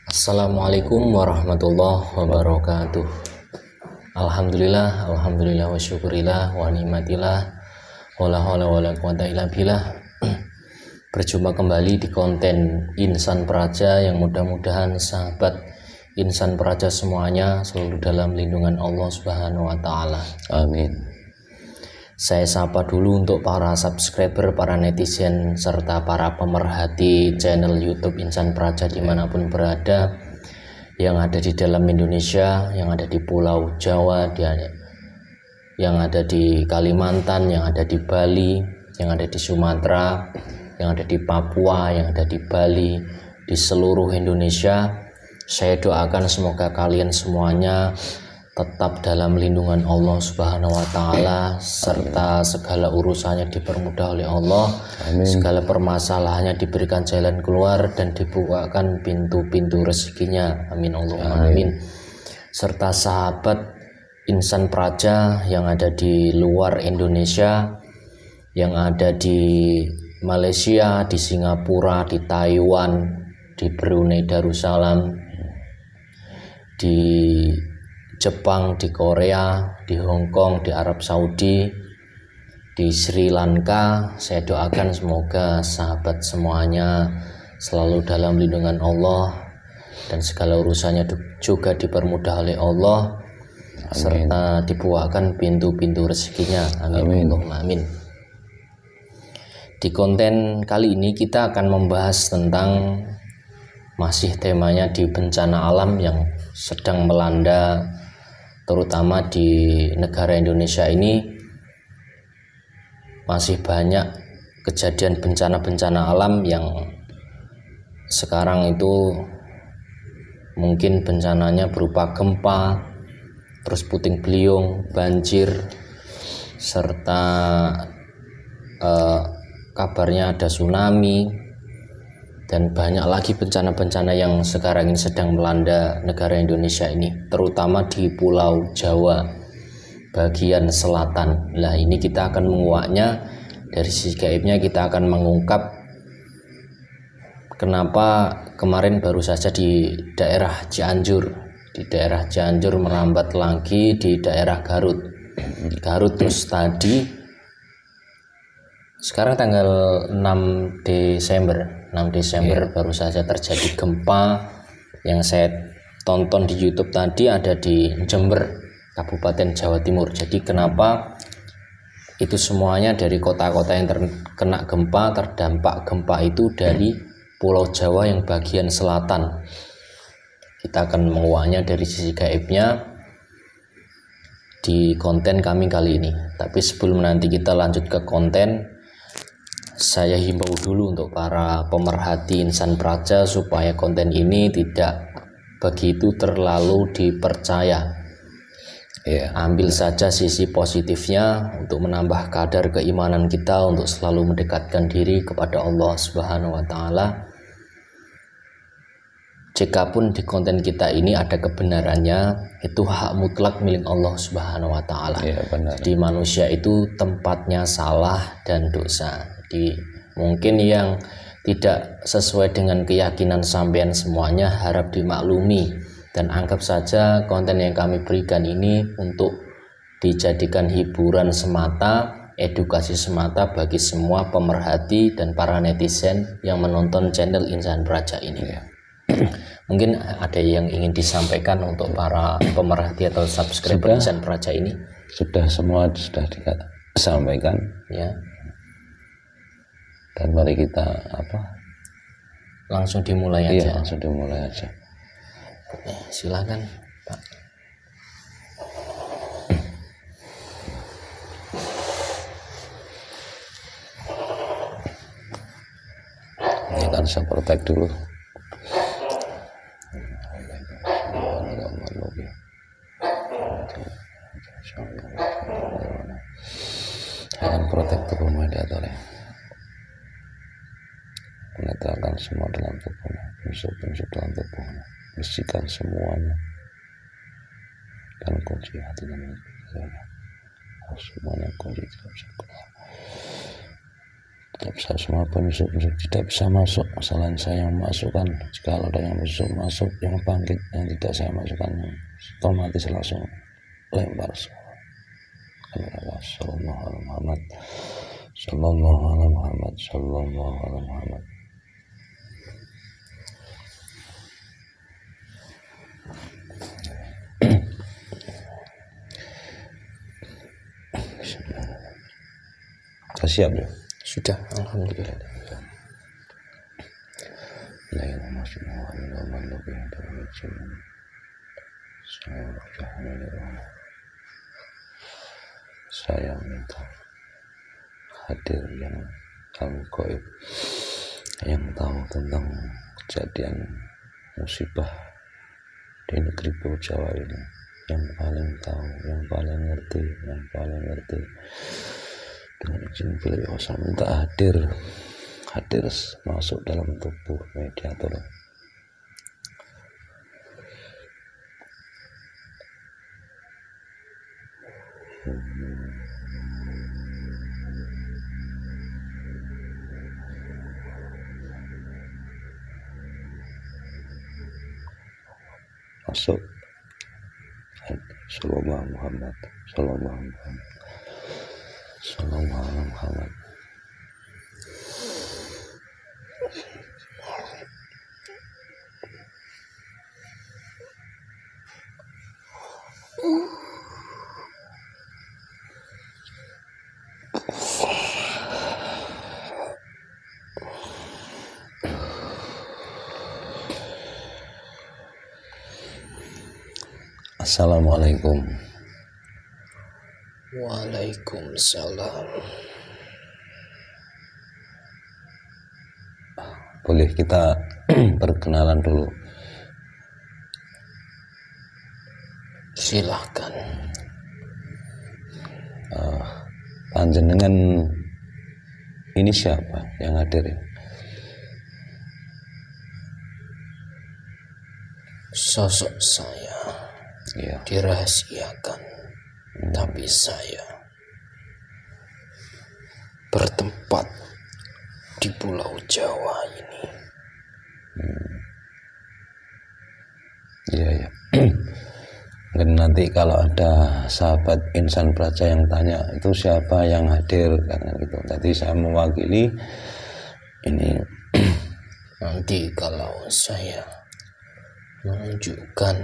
Assalamualaikum warahmatullahi wabarakatuh. Alhamdulillah wa syukurillah wa ni'matillah wala haula wala quwata illa billah. Berjumpa kembali di konten Insan Praja yang mudah-mudahan sahabat Insan Praja semuanya selalu dalam lindungan Allah Subhanahu wa taala. Amin. Saya sapa dulu untuk para subscriber, para netizen, serta para pemerhati channel YouTube Insan Praja dimanapun berada, yang ada di dalam Indonesia, yang ada di Pulau Jawa, yang ada di Kalimantan, yang ada di Bali, yang ada di Sumatera, yang ada di Papua, yang ada di Bali, di seluruh Indonesia. Saya doakan semoga kalian semuanya tetap dalam lindungan Allah Subhanahu wa taala, serta segala urusannya dipermudah oleh Allah. Amin. Segala permasalahannya diberikan jalan keluar dan dibukakan pintu-pintu rezekinya. Amin Allahumma amin. Serta sahabat Insan Praja yang ada di luar Indonesia, yang ada di Malaysia, di Singapura, di Taiwan, di Brunei Darussalam, di Jepang, di Korea, di Hong Kong, di Arab Saudi, di Sri Lanka. Saya doakan semoga sahabat semuanya selalu dalam lindungan Allah dan segala urusannya juga dipermudah oleh Allah. Amin. Serta dibukakan pintu-pintu rezekinya. Amin. Amin. Di konten kali ini kita akan membahas tentang masih temanya di bencana alam yang sedang melanda terutama di negara Indonesia ini. Masih banyak kejadian bencana-bencana alam yang sekarang itu mungkin bencananya berupa gempa, terus puting beliung, banjir, serta kabarnya ada tsunami, dan banyak lagi bencana-bencana yang sekarang ini sedang melanda negara Indonesia ini, terutama di Pulau Jawa bagian selatan. Nah, ini kita akan menguaknya dari sisi gaibnya. Kita akan mengungkap kenapa kemarin baru saja di daerah Cianjur merambat lagi di daerah Garut. Terus tadi sekarang tanggal 6 Desember baru saja terjadi gempa yang saya tonton di YouTube tadi, ada di Jember, Kabupaten Jawa Timur. Jadi kenapa itu semuanya dari kota-kota yang terkena gempa, terdampak gempa itu dari Pulau Jawa yang bagian selatan. Kita akan menguaknya dari sisi gaibnya di konten kami kali ini. Tapi sebelum nanti kita lanjut ke konten, saya himbau dulu untuk para pemerhati Insan Praja supaya konten ini tidak begitu terlalu dipercaya. Ambil saja sisi positifnya untuk menambah kadar keimanan kita untuk selalu mendekatkan diri kepada Allah Subhanahu wa taala. Jikapun di konten kita ini ada kebenarannya, itu hak mutlak milik Allah Subhanahu wa taala. Jadi manusia itu tempatnya salah dan dosa. Jadi mungkin yang tidak sesuai dengan keyakinan sampean semuanya, harap dimaklumi dan anggap saja konten yang kami berikan ini untuk dijadikan hiburan semata, edukasi semata bagi semua pemerhati dan para netizen yang menonton channel Insan Praja ini. Mungkin ada yang ingin disampaikan untuk para pemerhati atau subscriber Insan Praja ini? Sudah, semua sudah disampaikan ya. Dan mari kita langsung dimulai aja. Iya, langsung dimulai aja. Silakan Pak. Ini kan saya protek dulu. Akan protektor mediator ya, menetralkan semua dalam tubuhnya, musuh-musuh dalam tubuhnya, bersihkan semuanya dan kunci hati dan hatinya, semuanya kunci tidak bisa keluar, tidak bisa, semua penyusup-penyusup tidak bisa masuk selain saya yang masukkan. Jika ada yang musuh masuk, yang bangkit, yang tidak saya masukkan, otomatis langsung lempar semua. Sallallahu alaihi Muhammad, sallallahu alaihi Muhammad, sallallahu alaihi Muhammad. Siap ya? Sudah, alhamdulillah. Saya minta hadir yang kamu gaib, yang tahu tentang kejadian musibah di negeri Pulau Jawa ini, yang paling tahu, yang paling ngerti, dengan izin beliau saya minta hadir masuk dalam tubuh mediator. Masuk. Sallallahu Muhammad, sallallahu Muhammad, sallallahu Muhammad. Assalamualaikum. Waalaikumsalam. Boleh kita perkenalan dulu? Silahkan. Panjenengan ini siapa yang hadir? Sosok saya dirahasiakan, tapi saya bertempat di Pulau Jawa ini. Iya. Dan nanti kalau ada sahabat Insan Praja yang tanya itu siapa yang hadir, karena gitu. Jadi saya mewakili ini. Nanti kalau saya menunjukkan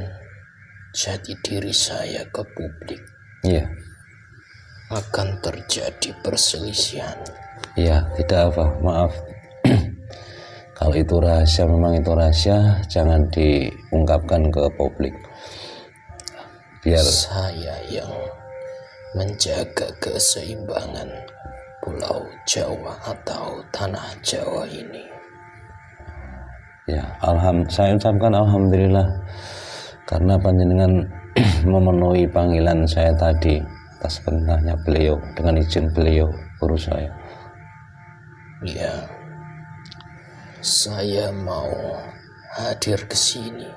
jati diri saya ke publik, iya, akan terjadi perselisihan. Iya, tidak apa, maaf. Kalau itu rahasia, memang itu rahasia, jangan diungkapkan ke publik. Biar saya yang menjaga keseimbangan Pulau Jawa atau tanah Jawa ini. Ya, saya ucapkan alhamdulillah karena panjenengan memenuhi panggilan saya tadi atas perintahnya beliau, dengan izin beliau urus saya. Ya, saya mau hadir ke sini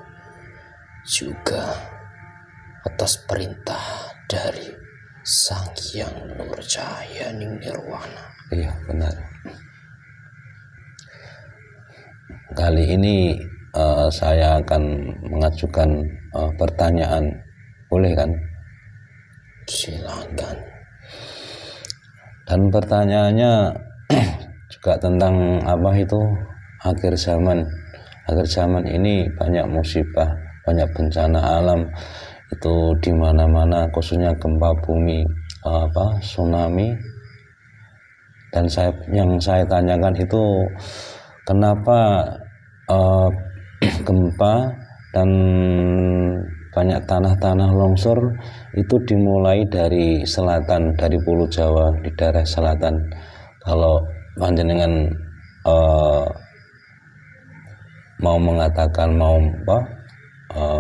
juga atas perintah dari Sang Hyang Nur Cahaya Ning Nirwana. Iya, benar. kali ini saya akan mengajukan pertanyaan, boleh kan? Silakan. Dan pertanyaannya juga tentang apa itu akhir zaman. Akhir zaman ini banyak musibah, banyak bencana alam itu di mana-mana, khususnya gempa bumi, tsunami. Dan yang saya tanyakan itu kenapa gempa dan banyak tanah-tanah longsor itu dimulai dari selatan, dari Pulau Jawa, di daerah selatan. Kalau panjenengan mau mengatakan, mau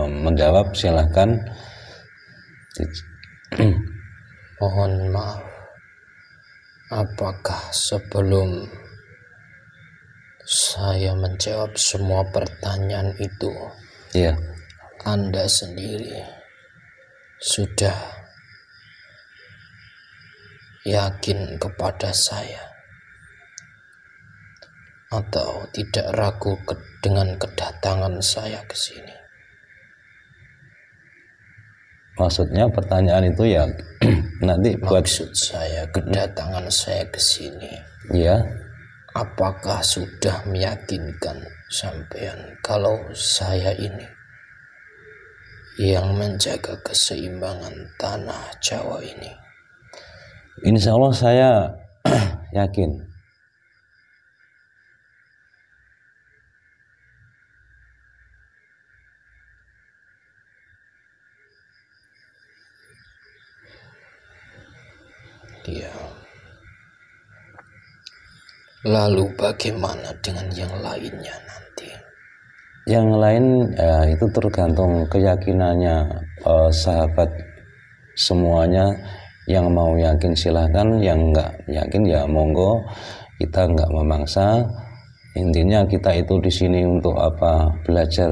menjawab, silahkan. Mohon maaf, apakah sebelum saya menjawab semua pertanyaan itu, Iya. Anda sendiri sudah yakin kepada saya atau tidak ragu dengan kedatangan saya ke sini? Maksudnya pertanyaan itu ya nanti buat Maksud saya kedatangan saya ke sini, ya, apakah sudah meyakinkan sampean kalau saya ini yang menjaga keseimbangan tanah Jawa ini? insya Allah saya yakin. Ya. Lalu bagaimana dengan yang lainnya nanti? Yang lain itu tergantung keyakinannya sahabat semuanya. Yang mau yakin silahkan, yang nggak yakin ya monggo, kita nggak memaksa. Intinya kita itu di sini untuk apa? Belajar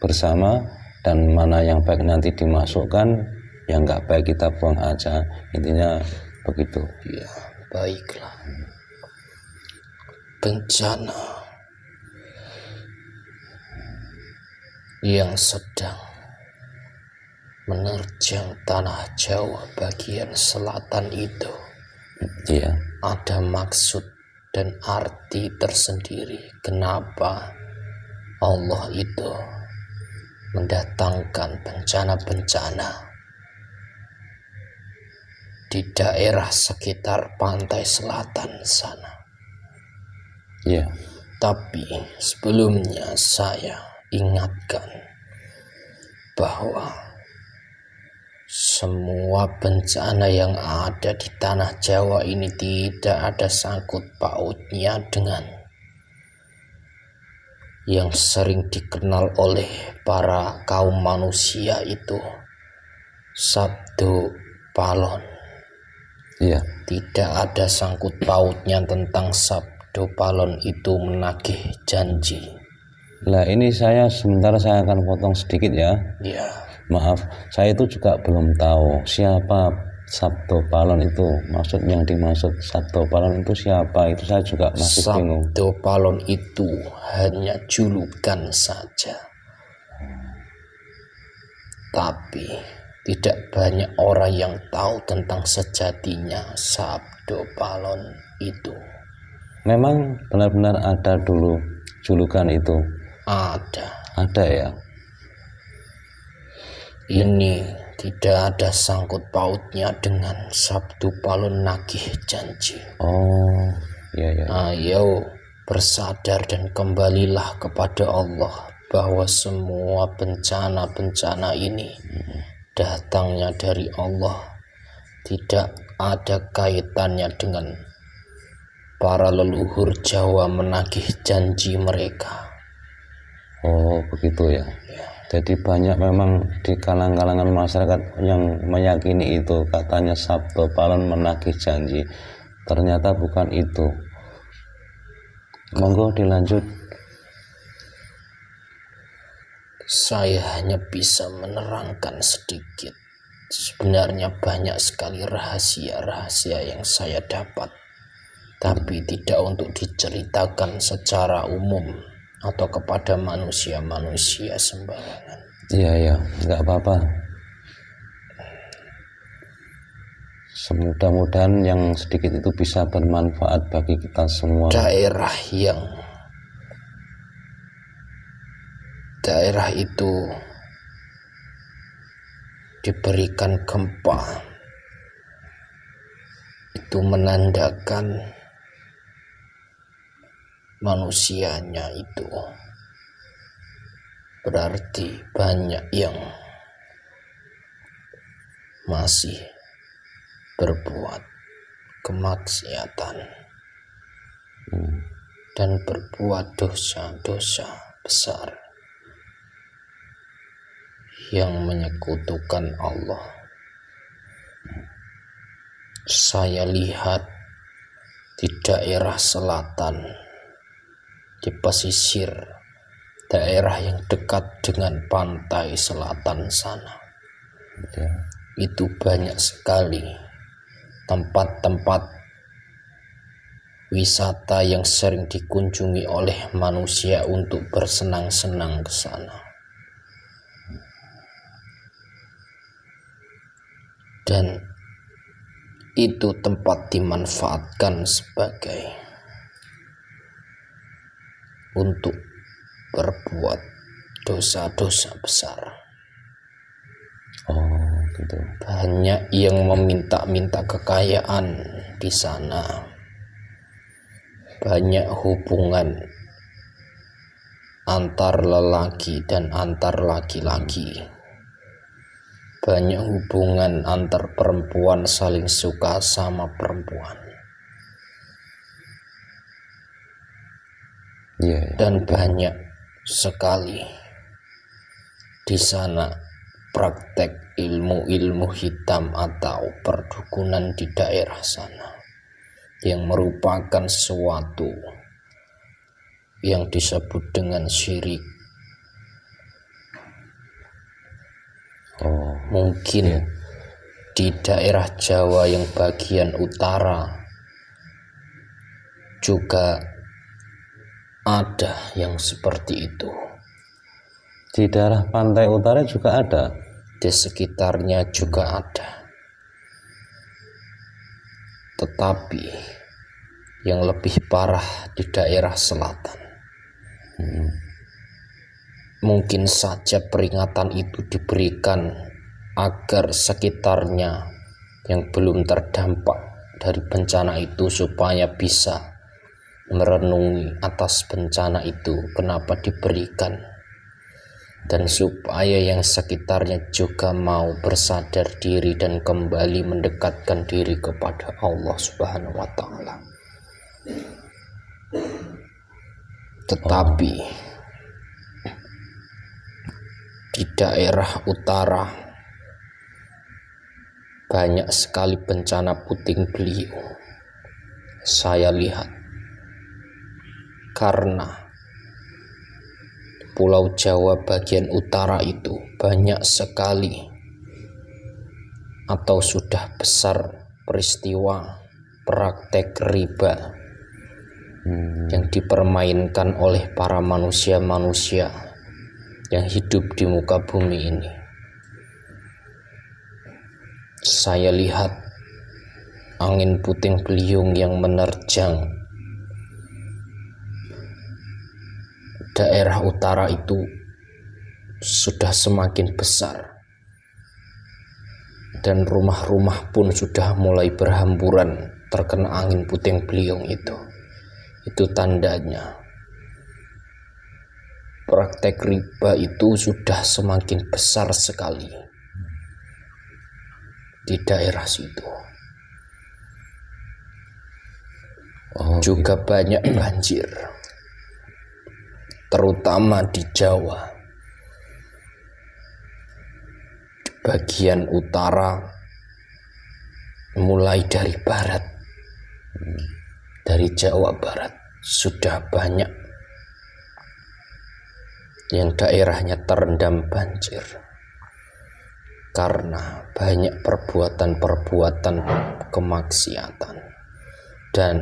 bersama, dan mana yang baik nanti dimasukkan, yang nggak baik kita buang aja. Intinya begitu. Ya, baiklah. Bencana yang sedang menerjang tanah Jawa bagian selatan itu Iya. ada maksud dan arti tersendiri kenapa Allah itu mendatangkan bencana-bencana di daerah sekitar pantai selatan sana. Iya. Tapi sebelumnya saya ingatkan bahwa semua bencana yang ada di tanah Jawa ini tidak ada sangkut pautnya dengan yang sering dikenal oleh para kaum manusia itu Sabdo Palon. Iya. Tidak ada sangkut pautnya tentang Sabdo Palon itu menagih janji. Nah ini saya akan potong sedikit ya. Ya. Maaf, saya itu juga belum tahu siapa Sabdo Palon itu. Maksud yang dimaksud Sabdo Palon itu siapa? Itu saya juga masih bingung. Sabdo Palon itu hanya julukan saja. Tapi tidak banyak orang yang tahu tentang sejatinya Sabdo Palon itu. Memang benar-benar ada dulu julukan itu? Ada. Ada ya? Ini tidak ada sangkut pautnya dengan Sabdo Palon nagih janji. Oh, iya ya. Ayo bersadar dan kembalilah kepada Allah bahwa semua bencana-bencana ini datangnya dari Allah, tidak ada kaitannya dengan para leluhur Jawa menagih janji mereka. Oh, begitu ya. Jadi banyak memang di kalangan masyarakat yang meyakini itu, katanya Sabdo Palon menagih janji. Ternyata bukan itu. Monggo dilanjut. Saya hanya bisa menerangkan sedikit. Sebenarnya banyak sekali rahasia-rahasia yang saya dapat, tapi tidak untuk diceritakan secara umum atau kepada manusia-manusia sembarangan. Iya, nggak apa-apa. Semudah-mudahan yang sedikit itu bisa bermanfaat bagi kita semua. Daerah itu diberikan gempa, itu menandakan manusianya itu berarti banyak yang masih berbuat kemaksiatan dan berbuat dosa-dosa besar yang menyekutukan Allah. Saya lihat di daerah selatan, di pesisir daerah yang dekat dengan pantai selatan sana, itu banyak sekali tempat-tempat wisata yang sering dikunjungi oleh manusia untuk bersenang-senang ke sana. Dan itu tempat dimanfaatkan sebagai untuk berbuat dosa-dosa besar. Oh, gitu. Banyak yang meminta-minta kekayaan di sana. Banyak hubungan antar lelaki dan antar laki-laki. Banyak hubungan antar perempuan saling suka sama perempuan. Dan banyak sekali di sana praktek ilmu-ilmu hitam atau perdukunan di daerah sana yang merupakan sesuatu yang disebut dengan syirik. Mungkin di daerah Jawa yang bagian utara juga ada yang seperti itu. Di daerah pantai utara juga ada. Di sekitarnya juga ada. Tetapi yang lebih parah di daerah selatan. Mungkin saja peringatan itu diberikan agar sekitarnya yang belum terdampak dari bencana itu supaya bisa merenungi atas bencana itu kenapa diberikan, dan supaya yang sekitarnya juga mau bersadar diri dan kembali mendekatkan diri kepada Allah Subhanahu wa Ta'ala. Tetapi di daerah utara banyak sekali bencana puting beliung. Saya lihat karena Pulau Jawa bagian utara itu banyak sekali atau sudah besar peristiwa praktek riba yang dipermainkan oleh para manusia-manusia yang hidup di muka bumi ini. Saya lihat angin puting beliung yang menerjang daerah utara itu sudah semakin besar, dan rumah-rumah pun sudah mulai berhamburan terkena angin puting beliung itu. Itu tandanya praktek riba itu sudah semakin besar sekali di daerah situ. Juga banyak banjir, terutama di Jawa, di bagian utara, mulai dari barat, dari Jawa Barat sudah banyak yang daerahnya terendam banjir karena banyak perbuatan-perbuatan kemaksiatan dan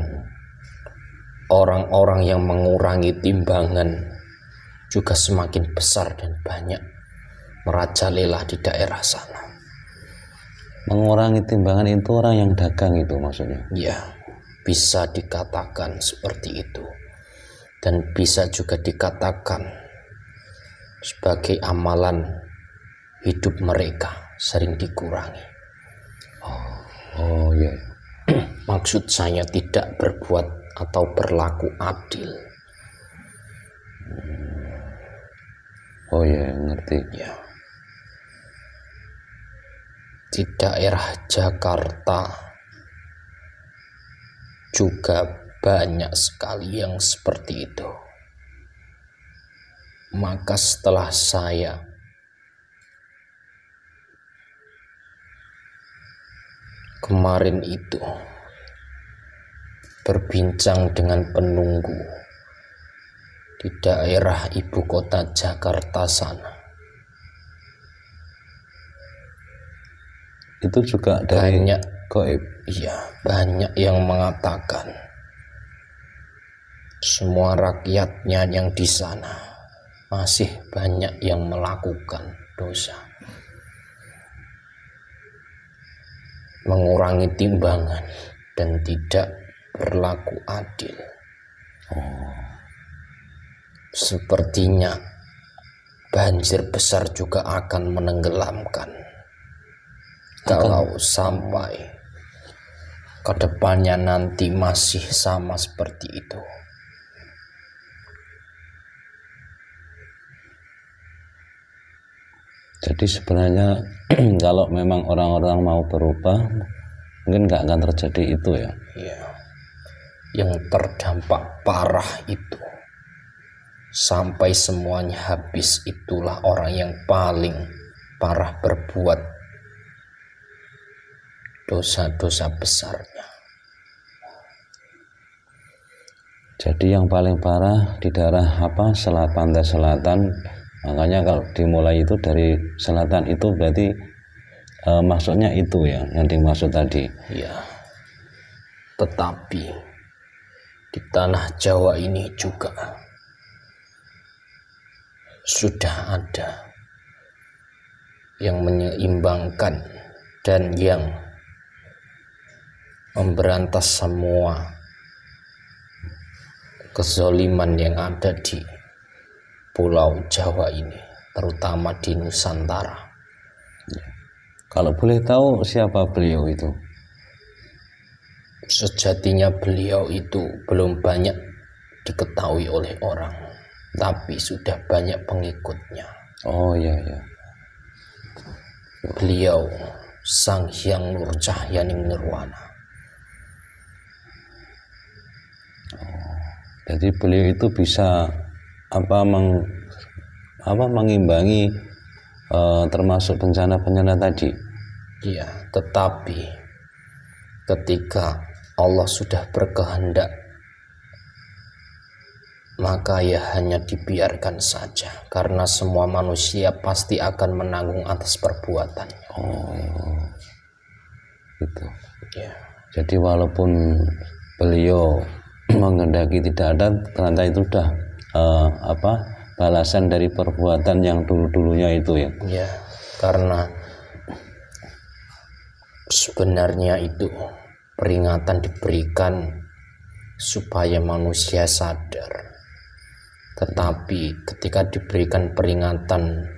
orang-orang yang mengurangi timbangan juga semakin besar dan banyak merajalela di daerah sana. Mengurangi timbangan itu orang yang dagang itu maksudnya? Ya, bisa dikatakan seperti itu. Dan bisa juga dikatakan sebagai amalan hidup mereka sering dikurangi. Oh iya. Maksud saya tidak berbuat atau berlaku adil. Oh iya, ngerti. Ya. Di daerah Jakarta juga banyak sekali yang seperti itu. Maka setelah saya kemarin itu berbincang dengan penunggu di daerah ibu kota Jakarta sana, itu juga dari banyak gaib. Iya, banyak yang mengatakan semua rakyatnya yang di sana masih banyak yang melakukan dosa, mengurangi timbangan dan tidak berlaku adil. Sepertinya banjir besar juga akan menenggelamkan kalau sampai kedepannya nanti masih sama seperti itu. Jadi sebenarnya kalau memang orang-orang mau berubah, mungkin nggak akan terjadi itu ya. Ya, yang terdampak parah itu sampai semuanya habis itulah orang yang paling parah berbuat dosa-dosa besarnya. Jadi yang paling parah di daerah pantai selatan, makanya kalau dimulai itu dari selatan itu berarti maksudnya itu ya yang dimaksud tadi. Ya, tetapi di tanah Jawa ini juga sudah ada yang menyeimbangkan dan yang memberantas semua kezoliman yang ada di Pulau Jawa ini, terutama di Nusantara. Kalau boleh tahu siapa beliau itu? Sejatinya beliau itu belum banyak diketahui oleh orang, tapi sudah banyak pengikutnya. Oh iya ya. Beliau Sang Hyang Nurcahyaning Nirwana. Jadi beliau itu bisa mengimbangi termasuk bencana-bencana tadi. Ya, tetapi ketika Allah sudah berkehendak, maka ya hanya dibiarkan saja, karena semua manusia pasti akan menanggung atas perbuatannya. Oh, gitu. Ya. Jadi walaupun beliau menghendaki tidak ada, ternyata itu sudah balasan dari perbuatan yang dulu-dulunya itu ya. Ya, karena sebenarnya itu peringatan diberikan supaya manusia sadar. Tetapi ketika diberikan peringatan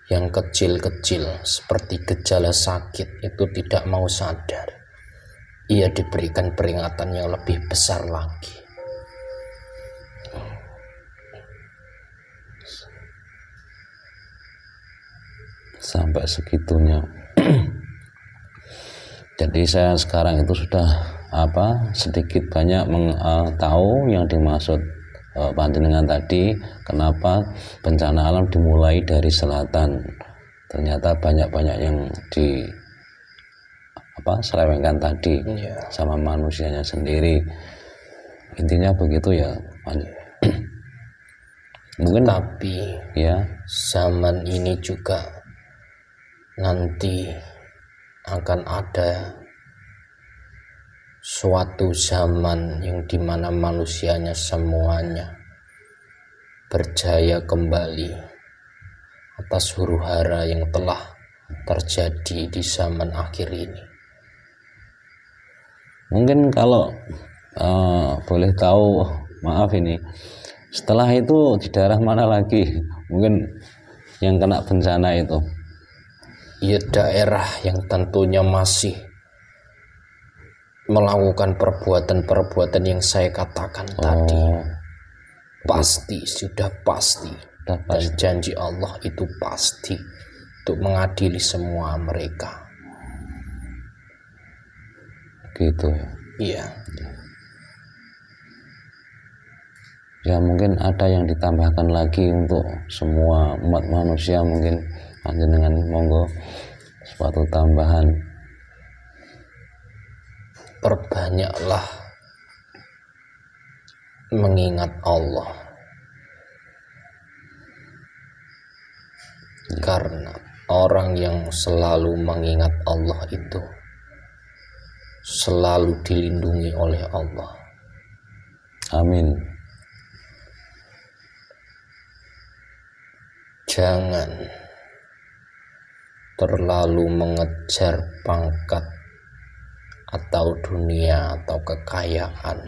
yang kecil-kecil seperti gejala sakit itu tidak mau sadar, ia diberikan peringatan yang lebih besar lagi. Sampai segitunya. Jadi saya sekarang itu sudah sedikit banyak tahu yang dimaksud panjenengan tadi, kenapa bencana alam dimulai dari selatan. Ternyata banyak-banyak yang selewengkan tadi sama manusianya sendiri. Intinya begitu ya. Mungkin tapi ya zaman ini juga nanti akan ada suatu zaman yang dimana manusianya semuanya berjaya kembali atas huru-hara yang telah terjadi di zaman akhir ini. Mungkin kalau boleh tahu, maaf ini, setelah itu di daerah mana lagi mungkin yang kena bencana itu? Ya, daerah yang tentunya masih melakukan perbuatan-perbuatan yang saya katakan tadi. Pasti, sudah pasti. Dan janji Allah itu pasti untuk mengadili semua mereka. Gitu ya. Iya. Ya mungkin ada yang ditambahkan lagi untuk semua umat manusia, mungkin panjenengan monggo suatu tambahan. Perbanyaklah mengingat Allah, karena orang yang selalu mengingat Allah itu selalu dilindungi oleh Allah. Amin. Jangan terlalu mengejar pangkat atau dunia atau kekayaan,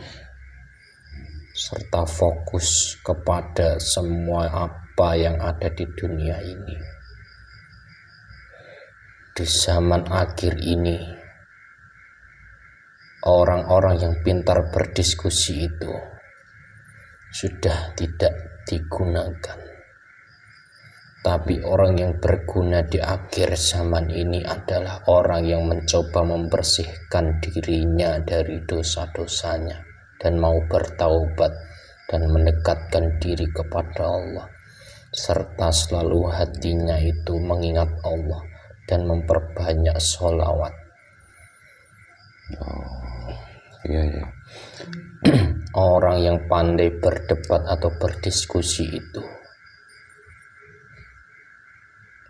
serta fokus kepada semua apa yang ada di dunia ini. Di zaman akhir ini, orang-orang yang pintar berdiskusi itu sudah tidak digunakan. Tapi orang yang berguna di akhir zaman ini adalah orang yang mencoba membersihkan dirinya dari dosa-dosanya dan mau bertaubat dan mendekatkan diri kepada Allah, serta selalu hatinya itu mengingat Allah dan memperbanyak sholawat. Iya. Orang yang pandai berdebat atau berdiskusi itu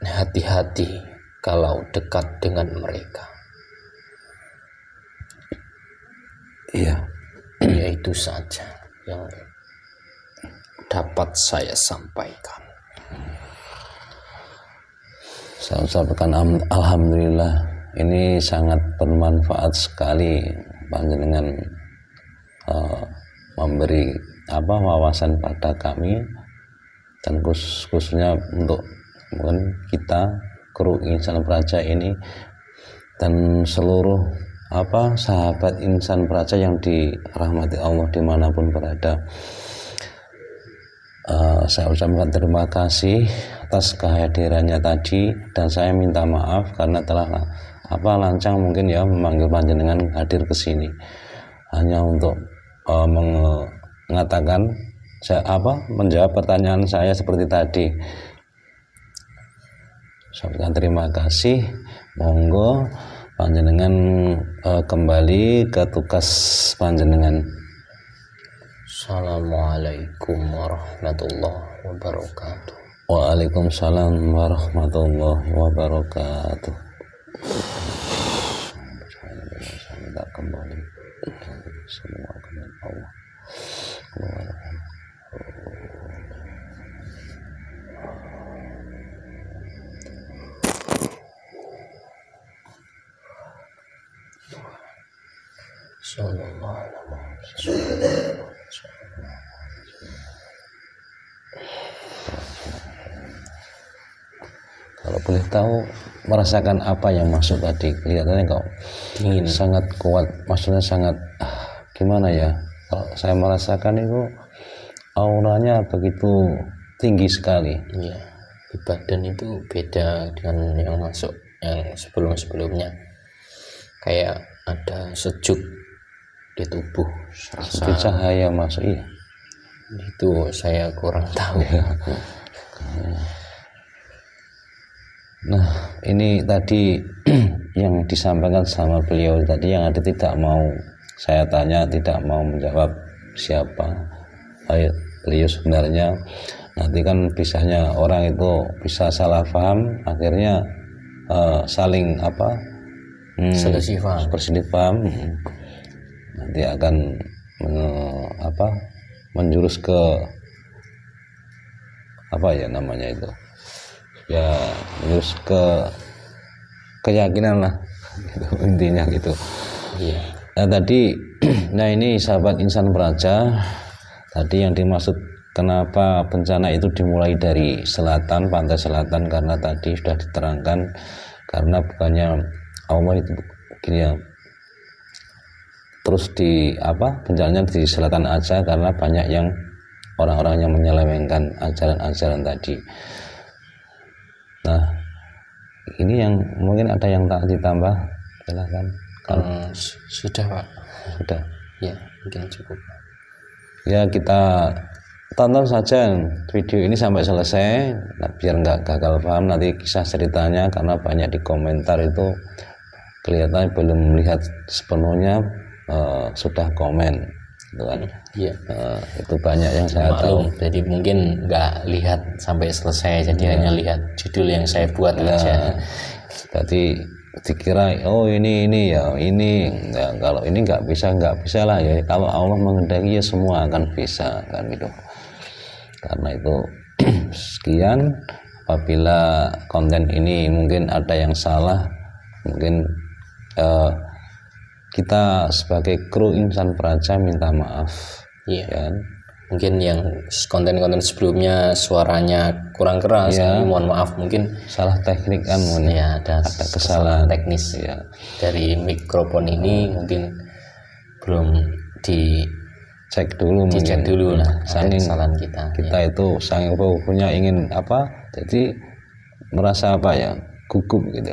hati-hati kalau dekat dengan mereka. Iya. Ya, itu saja yang dapat saya sampaikan. Saya ucapkan alhamdulillah, ini sangat bermanfaat sekali panjenengan memberi wawasan pada kami, dan khususnya untuk mungkin kita kru Insan Praja ini dan seluruh sahabat Insan Praja yang dirahmati Allah dimanapun berada. Saya ucapkan terima kasih atas kehadirannya tadi, dan saya minta maaf karena telah lancang mungkin ya memanggil panjenengan hadir ke sini hanya untuk mengatakan menjawab pertanyaan saya seperti tadi. Saya ucapkan terima kasih. Monggo panjenengan kembali ke tugas panjenengan. Assalamualaikum warahmatullahi wabarakatuh. Waalaikumsalam warahmatullahi wabarakatuh. Saya minta kembali semua kepada Allah. Sallallahu alaihi wasallam. Kalau boleh tahu, merasakan apa yang masuk tadi? Kelihatannya kok dingin, sangat kuat, maksudnya sangat gimana ya? Kalau saya merasakan itu auranya begitu tinggi sekali. Iya, di badan itu beda dengan yang masuk yang sebelum-sebelumnya. Kayak ada sejuk di tubuh, seperti cahaya masuk. Iya. Itu saya kurang tahu. Nah, ini tadi yang disampaikan sama beliau tadi, yang ada tidak mau saya tanya, tidak mau menjawab siapa beliau sebenarnya. Nanti kan bisanya orang itu bisa salah paham, akhirnya saling berselisih paham, nanti akan menjurus ke apa ya namanya itu ya, terus keyakinan lah gitu, intinya gitu. Iya. Nah tadi nah ini sahabat insan peraja, tadi yang dimaksud kenapa bencana itu dimulai dari selatan, pantai selatan, karena tadi sudah diterangkan karena bukannya Allah itu gini ya, terus di apa bencananya di selatan aja karena banyak yang orang-orang yang menyelewengkan ajaran-ajaran tadi. Nah ini yang mungkin ada yang tak ditambah, silakan. Sudah Pak. Sudah. Ya mungkin cukup. Ya kita tonton saja video ini sampai selesai, nah, biar nggak gagal paham nanti kisah ceritanya, karena banyak di komentar itu kelihatannya belum melihat sepenuhnya sudah komen gitu kan. Iya. Itu banyak yang saya tahu, jadi mungkin nggak lihat sampai selesai, jadi hanya lihat judul yang saya buat aja. Jadi dikira oh ini ya ini ya, kalau ini nggak bisa lah ya, kalau Allah menghendaki ya semua akan bisa kan gitu. Karena itu sekian, apabila konten ini mungkin ada yang salah, mungkin kita sebagai kru insan peraja minta maaf. Iya. Kan? Mungkin yang konten-konten sebelumnya suaranya kurang keras, ya, mohon maaf, mungkin salah teknik kan, ya, ada kesalahan teknis ya. Dari mikrofon ini mungkin belum dicek dulu, lah, saking kesalahan kita ya. Itu saking punya ingin apa, jadi merasa apa ya, gugup gitu.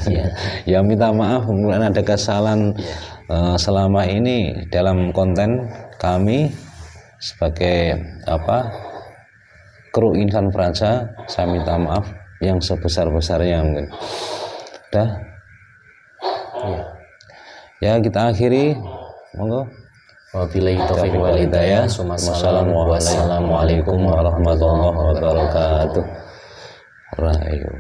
Ya. Ya minta maaf mungkin ada kesalahan selama ini dalam konten kami sebagai apa kru insan peraja, saya minta maaf yang sebesar-besarnya mungkin. Udah ya kita akhiri, monggo. Wabillahi taufiq wal hidayah. Wassalamualaikum warahmatullahi wabarakatuh. Rahayu.